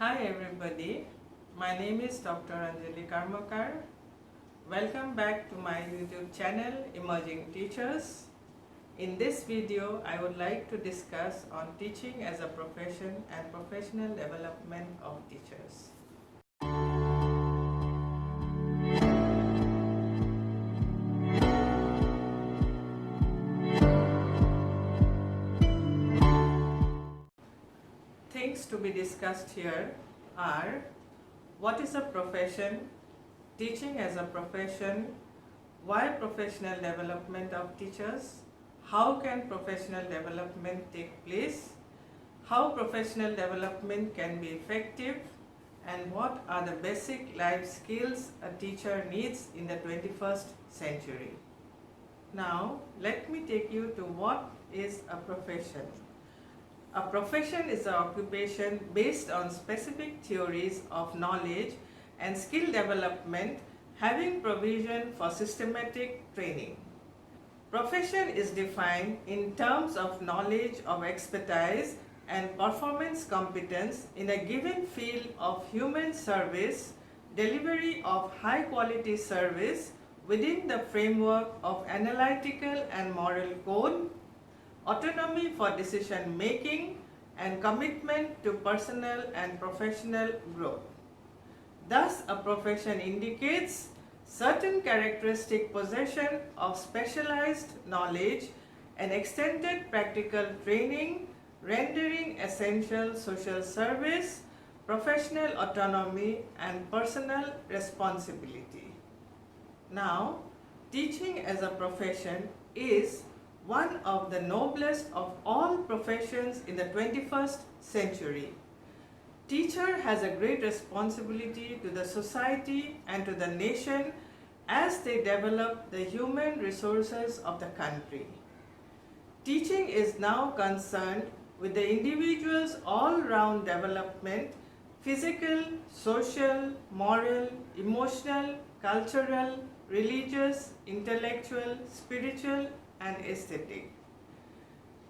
Hi everybody, my name is Dr. Anjali Karmakar. Welcome back to my YouTube channel Emerging Teachers. In this video, I would like to discuss on teaching as a profession and professional development of teachers. Things to be discussed here are: what is a profession, teaching as a profession, why professional development of teachers, how can professional development take place, how professional development can be effective, and what are the basic life skills a teacher needs in the 21st century. Now, let me take you to what is a profession. A profession is an occupation based on specific theories of knowledge and skill development having provision for systematic training. Profession is defined in terms of knowledge of expertise and performance competence in a given field of human service, delivery of high quality service within the framework of analytical and moral code, autonomy for decision making, and commitment to personal and professional growth. Thus, a profession indicates certain characteristic possession of specialized knowledge and extended practical training, rendering essential social service, professional autonomy, and personal responsibility. Now, teaching as a profession is one of the noblest of all professions in the 21st century. Teacher has a great responsibility to the society and to the nation as they develop the human resources of the country. Teaching is now concerned with the individual's all-round development, physical, social, moral, emotional, cultural, religious, intellectual, spiritual, and aesthetic.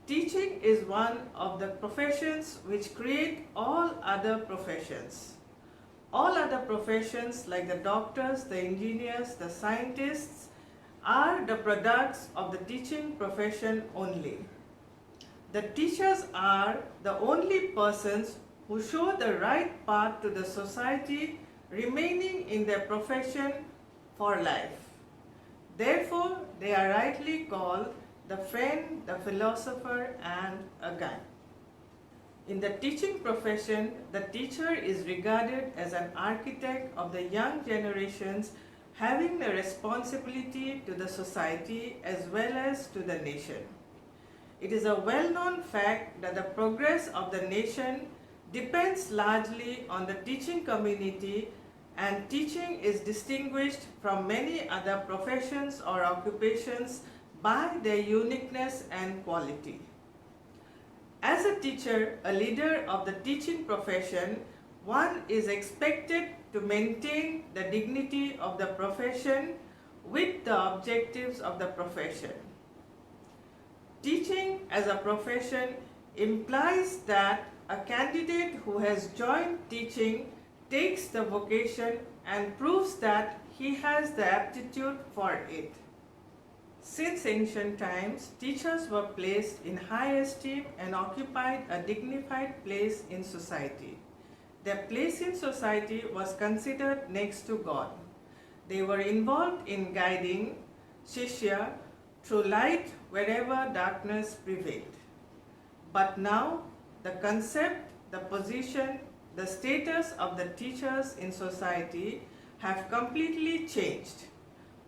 Teaching is one of the professions which create all other professions. All other professions like the doctors, the engineers, the scientists are the products of the teaching profession only. The teachers are the only persons who show the right path to the society, remaining in their profession for life. Therefore, they are rightly called the friend, the philosopher, and a guide. In the teaching profession, the teacher is regarded as an architect of the young generations, having the responsibility to the society as well as to the nation. It is a well-known fact that the progress of the nation depends largely on the teaching community, and teaching is distinguished from many other professions or occupations by their uniqueness and quality. As a teacher, a leader of the teaching profession, one is expected to maintain the dignity of the profession with the objectives of the profession. Teaching as a profession implies that a candidate who has joined teaching takes the vocation and proves that he has the aptitude for it. Since ancient times, teachers were placed in high esteem and occupied a dignified place in society. Their place in society was considered next to God. They were involved in guiding Shishya through light wherever darkness prevailed. But now, the concept, the position, the status of the teachers in society have completely changed.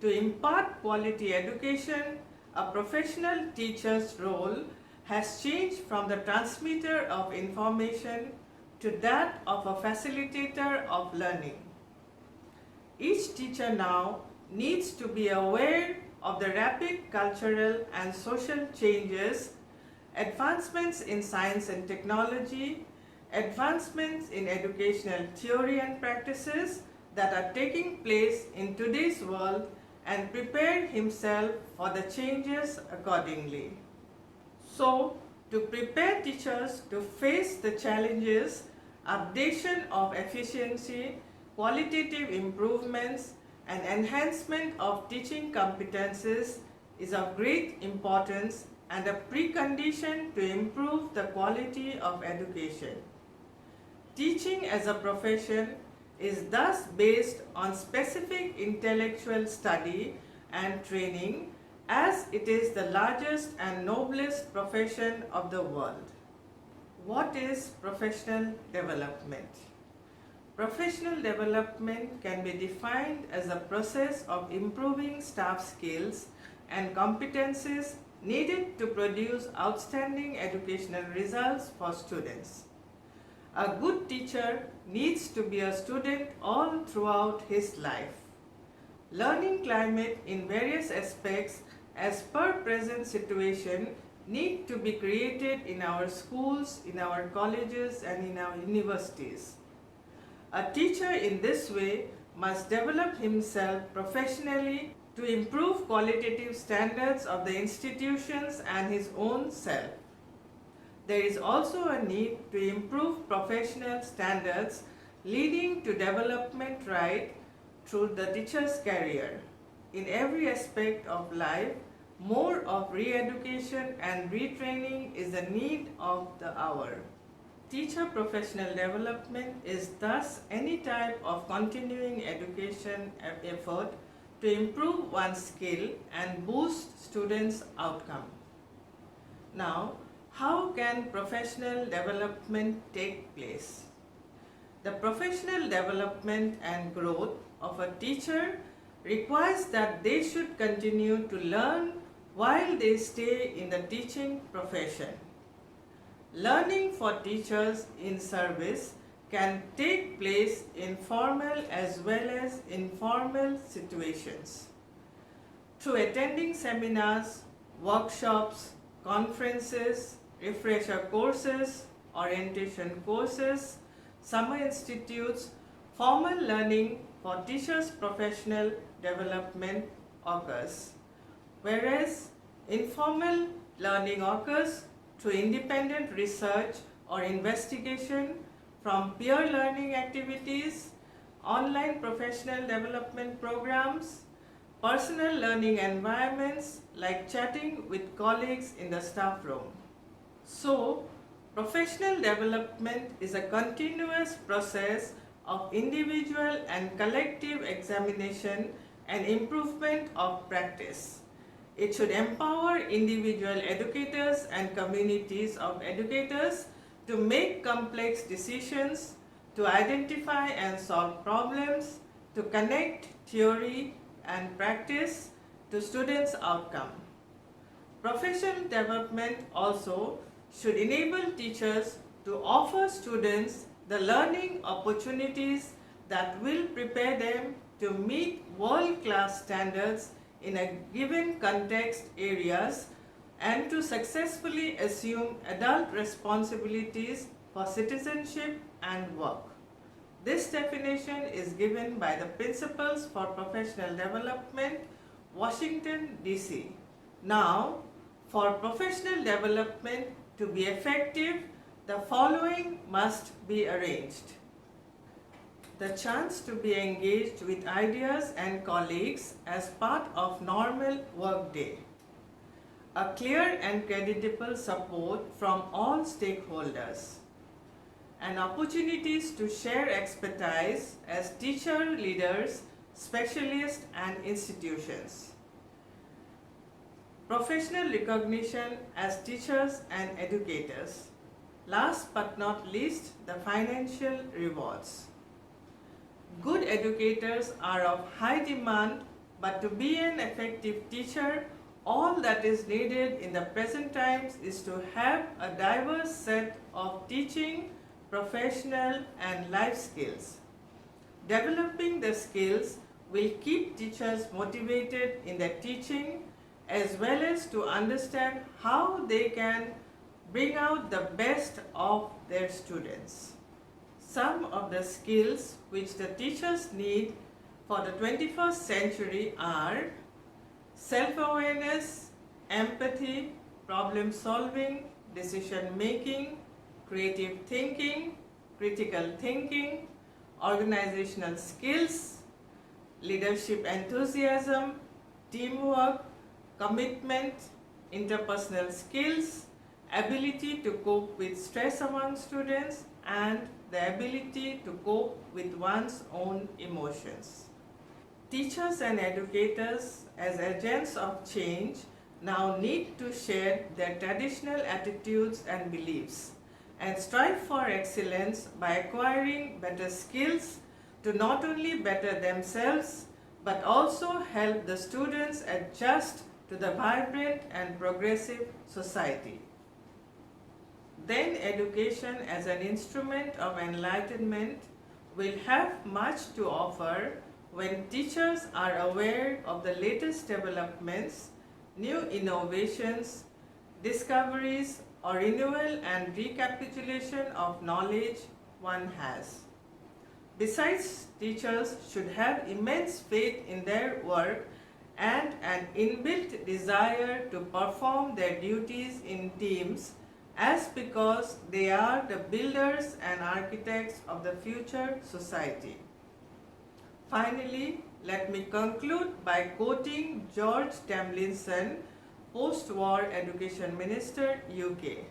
To impart quality education, a professional teacher's role has changed from the transmitter of information to that of a facilitator of learning. Each teacher now needs to be aware of the rapid cultural and social changes, advancements in science and technology, advancements in educational theory and practices that are taking place in today's world, and prepare himself for the changes accordingly. So, to prepare teachers to face the challenges updation of efficiency, qualitative improvements, and enhancement of teaching competences is of great importance and a precondition to improve the quality of education. Teaching as a profession is thus based on specific intellectual study and training, as it is the largest and noblest profession of the world. What is professional development? Professional development can be defined as a process of improving staff skills and competencies needed to produce outstanding educational results for students. A good teacher needs to be a student all throughout his life. Learning climate in various aspects as per present situation need to be created in our schools, in our colleges, and in our universities. A teacher in this way must develop himself professionally to improve qualitative standards of the institutions and his own self. There is also a need to improve professional standards leading to development right through the teacher's career. In every aspect of life, more of re-education and retraining is the need of the hour. Teacher professional development is thus any type of continuing education effort to improve one's skill and boost students' outcome. Now, how can professional development take place? The professional development and growth of a teacher requires that they should continue to learn while they stay in the teaching profession. Learning for teachers in service can take place in formal as well as informal situations. Through attending seminars, workshops, conferences, refresher courses, orientation courses, summer institutes, formal learning for teachers' professional development occurs, whereas informal learning occurs through independent research or investigation from peer learning activities, online professional development programs, personal learning environments like chatting with colleagues in the staff room. So, professional development is a continuous process of individual and collective examination and improvement of practice. It should empower individual educators and communities of educators to make complex decisions, to identify and solve problems, to connect theory and practice to students' outcome. Professional development also should enable teachers to offer students the learning opportunities that will prepare them to meet world-class standards in a given context areas and to successfully assume adult responsibilities for citizenship and work. This definition is given by the Principles for Professional Development, Washington, D.C. Now, for professional development to be effective, the following must be arranged. The chance to be engaged with ideas and colleagues as part of normal workday. A clear and credible support from all stakeholders. And opportunities to share expertise as teacher leaders, specialists and institutions. Professional recognition as teachers and educators. Last but not least, the financial rewards. Good educators are of high demand, but to be an effective teacher, all that is needed in the present times is to have a diverse set of teaching, professional and life skills. Developing the skills will keep teachers motivated in their teaching, as well as to understand how they can bring out the best of their students. Some of the skills which the teachers need for the 21st century are self-awareness, empathy, problem solving, decision making, creative thinking, critical thinking, organizational skills, leadership enthusiasm, teamwork, commitment, interpersonal skills, ability to cope with stress among students, and the ability to cope with one's own emotions. Teachers and educators, as agents of change, now need to share their traditional attitudes and beliefs and strive for excellence by acquiring better skills to not only better themselves but also help the students adjust to the vibrant and progressive society. Then education as an instrument of enlightenment will have much to offer when teachers are aware of the latest developments, new innovations, discoveries, or renewal and recapitulation of knowledge one has. Besides, teachers should have immense faith in their work and an inbuilt desire to perform their duties in teams, as because they are the builders and architects of the future society. Finally, let me conclude by quoting George Tomlinson, post-war Education Minister, UK.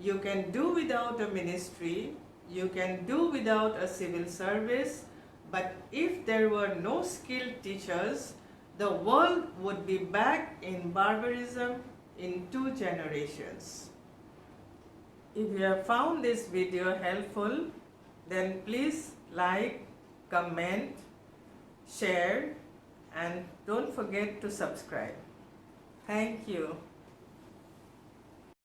You can do without a ministry, you can do without a civil service, but if there were no skilled teachers, the world would be back in barbarism in 2 generations. If you have found this video helpful, then please like, comment, share, and don't forget to subscribe. Thank you.